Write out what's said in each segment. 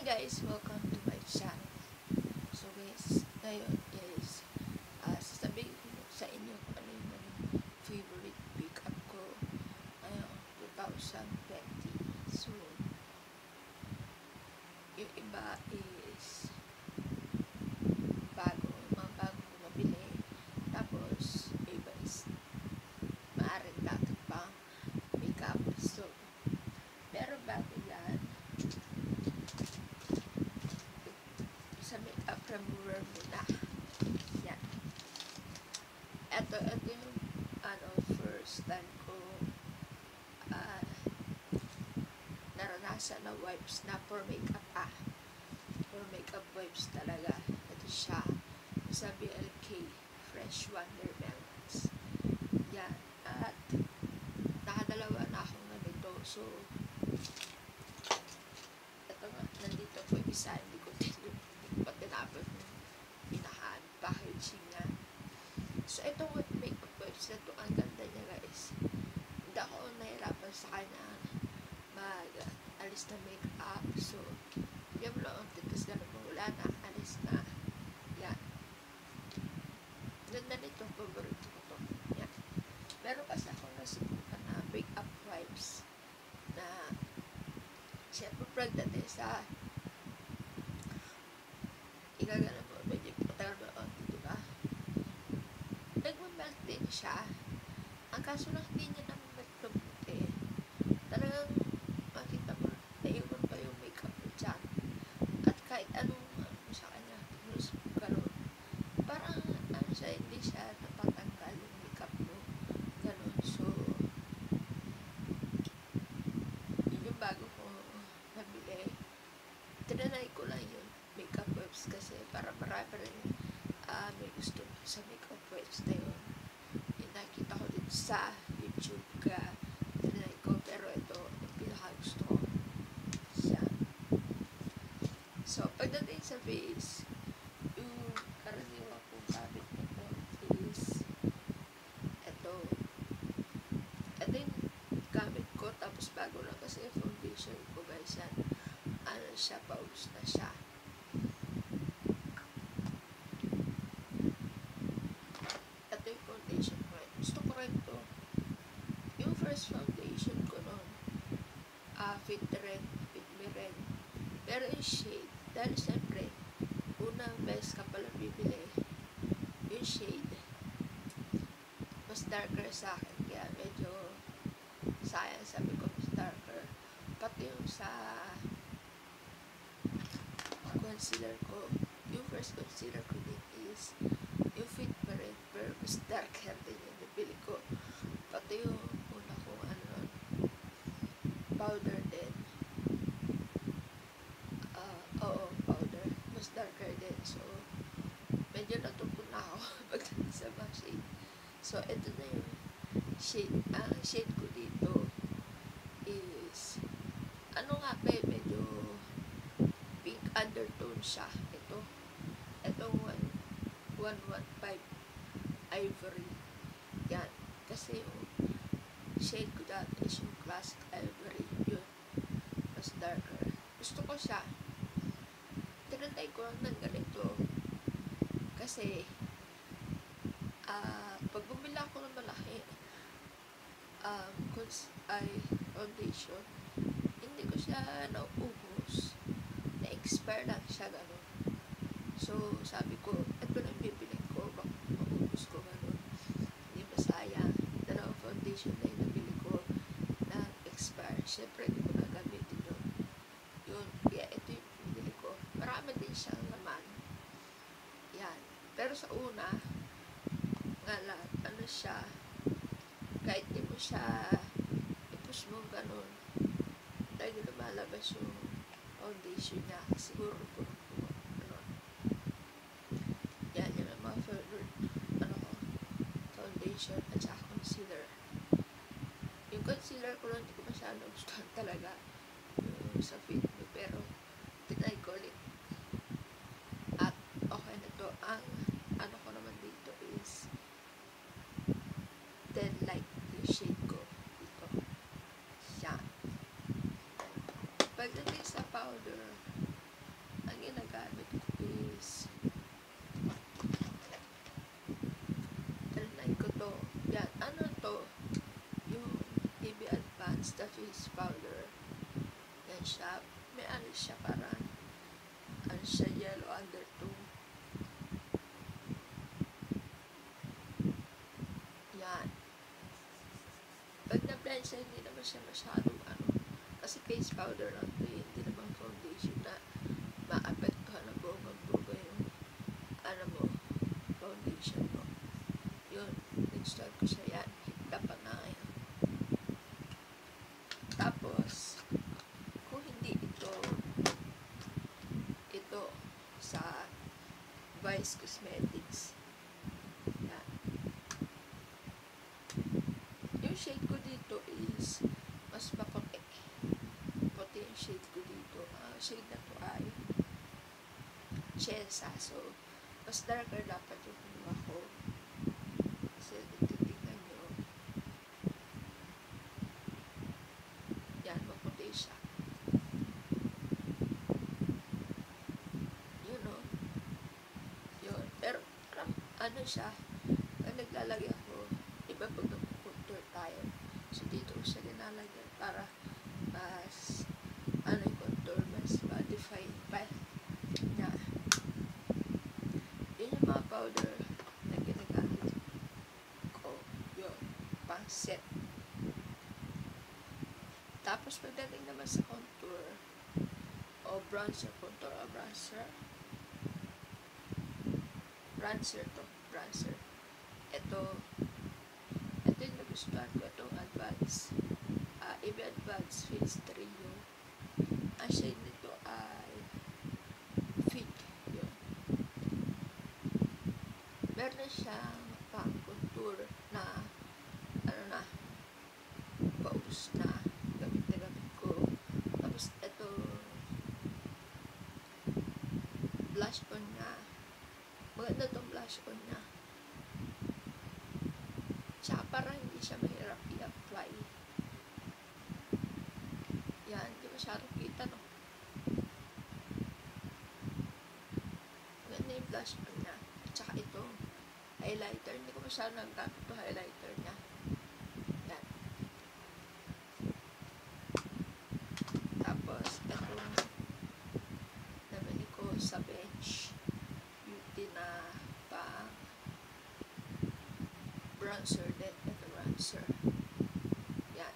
guys, welcome to my channel. So guys, ngayon is sasabihin ko sa inyo kung ano yung naging favorite pickup ko ngayong 2020. So, yung iba is mga bago ko nabili. Tapos, yung iba is maaaring dati pang pickup. So, pero bago yan, sa makeup remover muna. Yan. Ito yung first time ko naranasan na wipes na for makeup for makeup wipes talaga. Ito siya sa BLK Fresh Wonder Melons. Yan. At nakadalawa na akong ganito. So, ito nga, nandito po yung isa. Hindi ko pa tinapos yung packaging niya. So, itong makeup wipes na ito, ang ganda niya guys. Hindi ako nahirapan sa kanya mag-alis na makeup. So, yan mo lang, tapos gano'n mo, wala na, alis na. Yan. Ganda nito, favorito ko to. Yan. Meron kasi ako nasubukan na makeup wipes na siyempre pregnant sa igagana mo, medyo matagal mo onti, diba? Nagmamelt din siya. Ang kaso lang hindi niya namamelt mabuti. Talagang makita mo, naiwan pa yung makeup mo dyan. At kahit anong sa kanya, ganun. Parang, siya, hindi siya natatanggal yung makeup mo. Ganun. So, yun yung bago ko nabili. Tinanay ko lang yun, makeup wipes, kasi para marami rin may gusto sa makeup wipes na yun. Yung nakita ko din sa YouTube ka, tinanay ko, pero ito yung pinaka-gusto ko siya. So, pagdating sa face, yung karaniwan kong gamit nito is ito yung gamit ko, tapos bago lang kasi foundation ko guys yan. Siya, paubos na siya. Ito yung foundation ko. Gusto ko rin to. Yung first foundation ko noon, fit me rin. Pero yung shade, dahil siyempre, unang best ka pala bibili, yung shade, mas darker sa akin. Kaya medyo sayang, sabi ko, mas darker. Pati yung sa concealer ko, yung first concealer ko din is yung Fit Me Red, pero mas darker din yung nabili ko. Pati yung una kong powder din, powder, mas darker din. So, medyo natupo na ako pagdating sa mga shade. So, ito na yung shade. Ang shade ko dito is medyo pink undertone siya. Itong 115 Ivory. Yan. Kasi yung shade ko dati is yung Classic Ivory. Yun. Mas darker. Gusto ko siya. Tinatay ko lang ng ganito. Kasi pag bumila ako ng malaki foundation, hindi ko siya nauubos. Na-expire lang siya, gano'n. So, sabi ko, ito lang bibili ko, maubos ko, gano'n. Hindi masayang. Dalawang foundation na yung nabili ko na expire. Siyempre, hindi ko gagamitin yun. Kaya ito yung bibili ko. Marami din siyang laman. Yan. Pero sa una, siya, kahit di mo siya i-push mo gano'n, dahil lumalabas yung foundation niya, siguro gano'n. Yan yung mga favorite foundation at saka concealer. Yung concealer ko lang, hindi ko masyado gustuhan talaga yung sa Fit Me, pero tinay ko ulit at okay na to. Ang ko naman dito is then like yung shade ko dito siya. Pagdating sa powder, ginagamit ko is trinay ko to. Yan, ano to? Yung EB Advanced the face powder. Yan siya. May ano siya, parang ano siya, yellow undertone. Yan. Pag na-blend siya, hindi naman siya masyadong ano. Kasi face powder lang to, hindi naman foundation na maapektuhan na buong-buga yung ano mo, foundation mo. Yun, nag-start ko siya yan. Higda pa na ngayon. Tapos, kung hindi ito sa Vice Cosmetics. Yan. Yung shade ko dito is mas maputi. Puti yung shade ko dito. Shade na to ay Chesa. So, mas darker dapat yung kinuha ko. Kasi titignan nyo. Yan, maputi siya. Yun o. Yun. Pero, ano siya, naglalagay ako, iba pag nag-contour tayo. So, dito ko siya nilalagyan para mas, ano yung contour, mas ma-define pa na. Yun yung mga powder na ginagamit ko. Yun, pang set. Tapos, pagdating naman sa contour, o bronzer, contour o bronzer, bronzer. Ito yung nagustuhan ko, itong Advance. EB Advance Face Trio. Ang shade nito ay Fit. Yun. Meron siyang pang contour na ano na, paus na gamit ko. Tapos ito blush on na. Maganda itong blush on na. Tsaka parang hindi siya mahirap i-apply. Yan, hindi masyadong kita, no? Maganda yung blush on na. Tsaka ito, highlighter. Hindi ko masyadong naggamit ito highlighter niya. Yan. Tapos, ito, nabili ko sa Bench Beauty na pang bronzer din. Ito bronzer. Yan.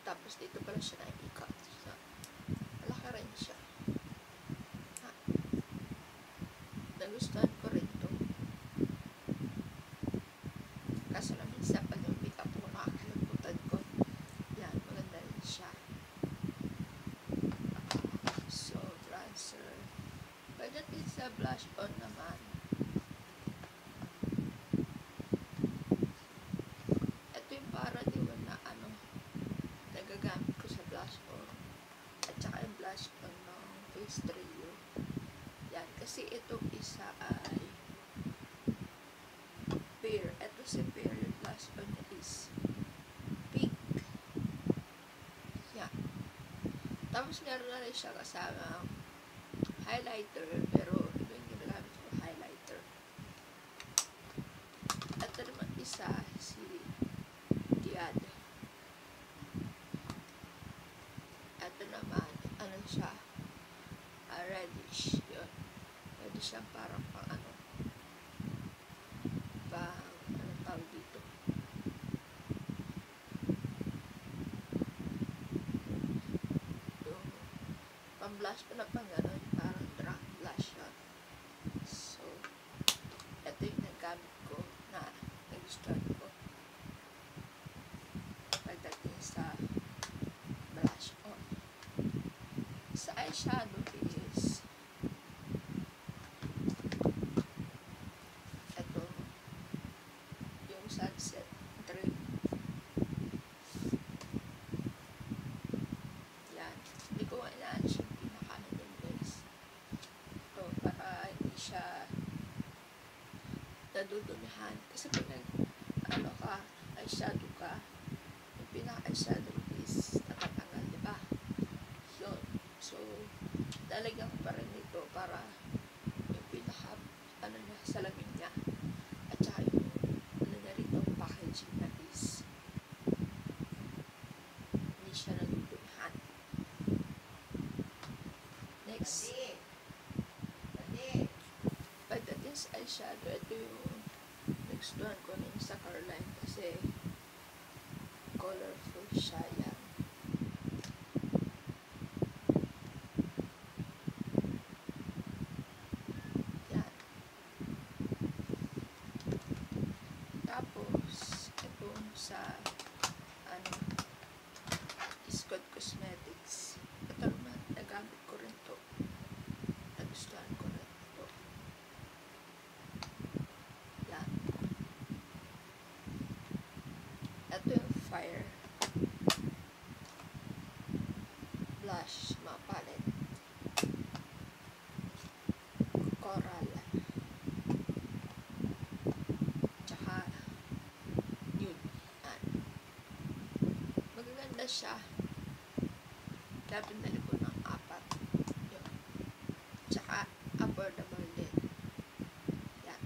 Tapos dito pala siya na-ikat. So, malaki rin siya. Ha. Nagustuhan ko rin ito. Kaso na minsan pag yung makeup ko nakakalimutan ko. Yan, maganda rin siya. So, bronzer. Pagdating sa blush on naman, ito yung paradiwan na ano, nagagamit ko sa blush on. At saka yung blush on ng Face Trio. Yan, kasi itong isa ay pear. Ito si pear, yung blush on niya is pink. Yan. Tapos meron na rin siya kasama highlighter, pero iba yung ginagamit ko highlighter. At naman isa, si Diad. Ito naman, ano siya, reddish. Yun. Pwede siyang parang pang ano, anong tawag dito? Yung pang blush ko na pang gano'n, parang drunk blush yun. So, ito yung nagamit ko na nagustuhan ko pagdating sa blush on. Sa eyeshadow is ito, yung Sunset Dream. Yan. Hindi ko inaan siya pinakaano din, guys. Ito, para hindi siya nadudumihan. Kasi pag ano ka, eyeshadow ka, yung pinaka-eyeshadow is natatanggal, diba? lalagyan ko pa rin ito para yung pinaka salamin niya at saka yung niya rito packaging na is hindi siya nagpunihan. Next, pagdating sa eyeshadow, ito yung nagustuhan ko na yung sa Caroline kasi colorful siya. Yan. Yan. Tapos, ito sa Scott Cosmetics. Ito naman, nagamit ko rin to. Nagustuhan ko rin ito. Yan. Ito yung Fire Blush Palette. Coral. Tsaka nude. Yan. Magaganda siya. Kaya pinali ko ng 4. Yun. Tsaka affordable din. Yan.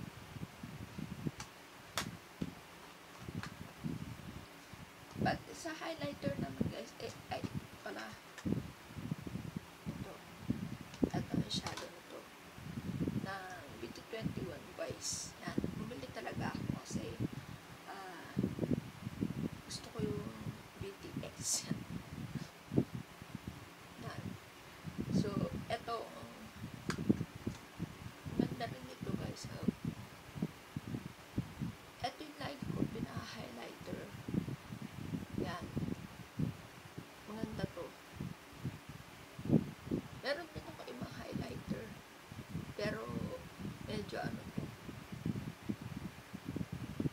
But sa highlighter naman guys, ay pala ito. Ito yung shadow nito. Na Beauty 21 Vice. Yan. Bumili talaga ako kasi gusto ko yung BTX. Yan. So, ito maganda rin ito guys. Ito yung like ko, pinaka-highlighter. Yan. Maganda to. Meron din ako ibang highlighter. Pero, medyo to.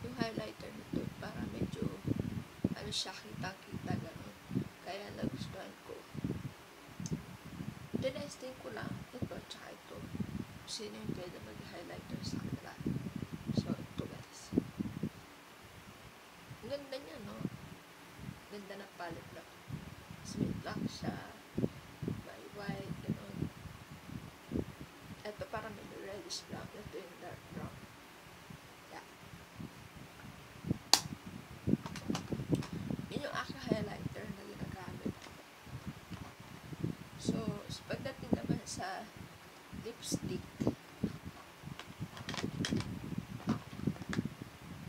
Yung highlighter nito, para medyo siya kita-kita gano'n. Kaya nagustuhan ko. Tinesting ko lang ito tsaka ito. Sino yung pwede mag-highlighter sa kanila. So, ito guys. Ang ganda niya, no? Ganda na palette lang. Smooth lang siya. May white, gano'n. Ito parang may reddish brown. Ito yung dark brown. Yeah. Yun yung aking highlighter na ginagamit. So, pagdating naman sa lipstick,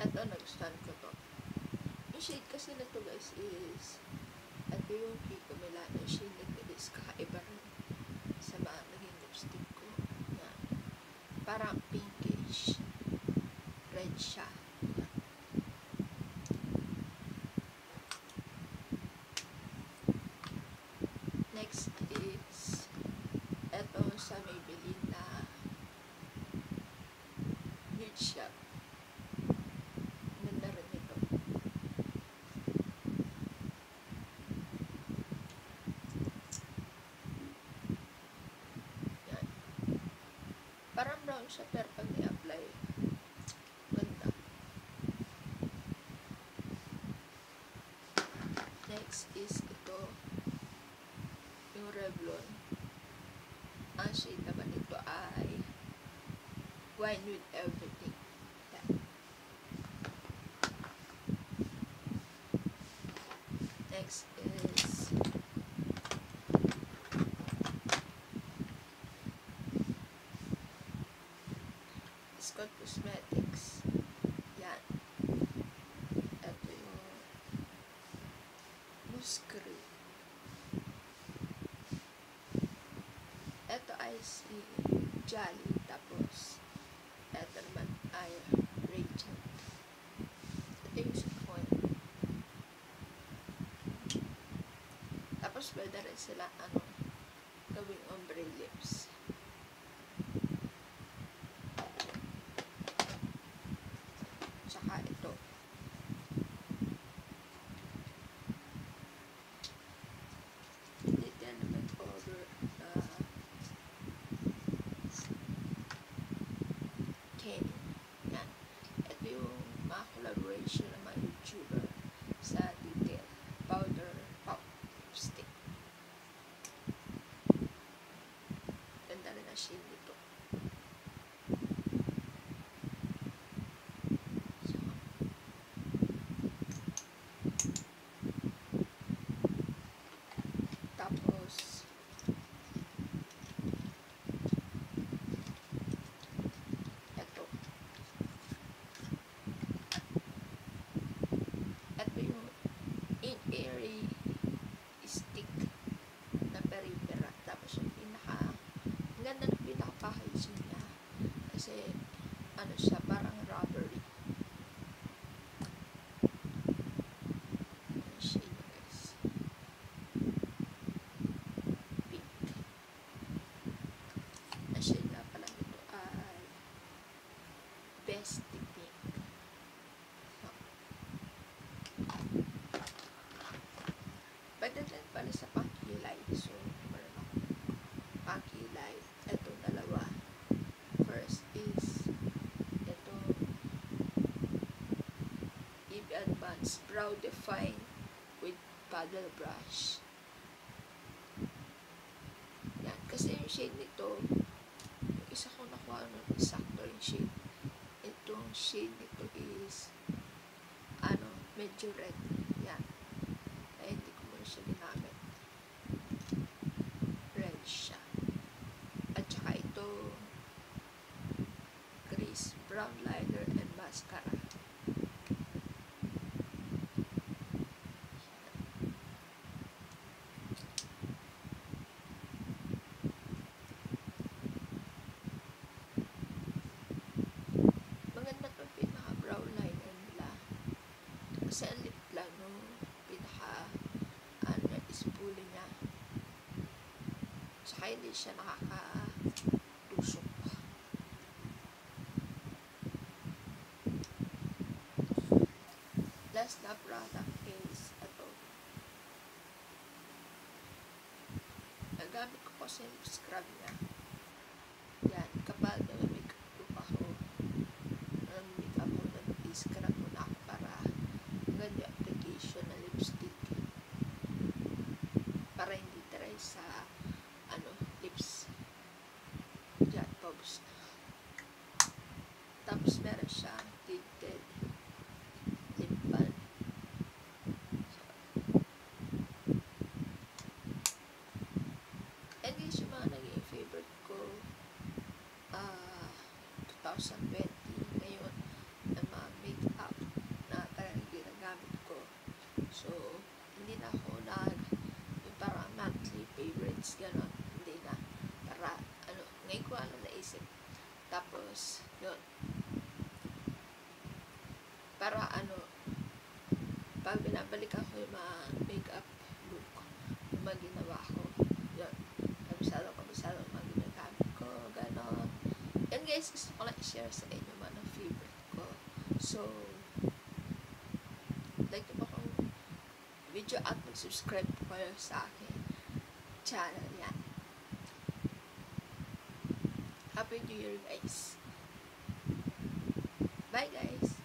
ito, nagustuhan ko to. Yung shade kasi na to guys is, ito yung Kiko Milano shade na is kakaiba rin sa mga naging lipstick ko. Yan. Parang pinkish. Red siya. Yan. Next is eto sa Maybelline na Nude Shop. Ganda rin ito. Yan. Parang brown siya pero pag ni-apply, ganda. Next is ito. Yung Revlon. Ang shade naman ito ay Wine with Everything. Yan. Next is Scott Cosmetics. Yan. Ito yung Mousse Cream. Ito ay si Jolly, tapos ito naman ay Rachel. Ito yung sipon. Tapos pwede rin sila gawing ombre lips. Tsaka ito. Dito naman over na Kenny. Yan. Ito yung mga collaboration ng mga YouTuber sa Detail Powder Pop Lipstick. pala sa pangkilay. So, meron ako pangkilay. Ito, dalawa. First is, ito, EB Advanced Brow Define with Paddle Brush. Yan. Kasi yung shade nito, yung isa ko nakuha nun, sakto yung shade. Itong shade nito is, medyo red. Yan. Ay, hindi ko muna siya ginamit. Red siya. At saka ito, crease, brown liner, and mascara. Maganda itong pinaka-brown liner nila. Kasi ang lip lang nung is-bully niya. Tsaka hindi siya nakakatusok. Last na product is ito. Nagamit ko kasi yung scrub niya. Yan, kapag nag-makeup look ako, nag-scrub mo na ako para maganda yung application na lipstick. Para hindi try sa lips. Yan, paubos na. Tapos meron siyang tinted lip balm. And guys, yung mga naging favorite ko 2020 ngayon na mga makeup na talagang ginagamit ko. So, hindi na ako yung parang monthly favorites, gano'n. Hindi na. Para, ngayon ko naisip. Tapos, yun. Para, pag binabalik ako yung mga makeup look, yung mga ginawa ko, yun. Kabisado yung mga ginagamit ko, gano'n. Yan guys, gusto ko lang i-share sa inyo mga favorite ko. So, like nyo ba kung video at mag-subscribe po kayo sa akin channel yan. Happy New Year guys. Bye guys.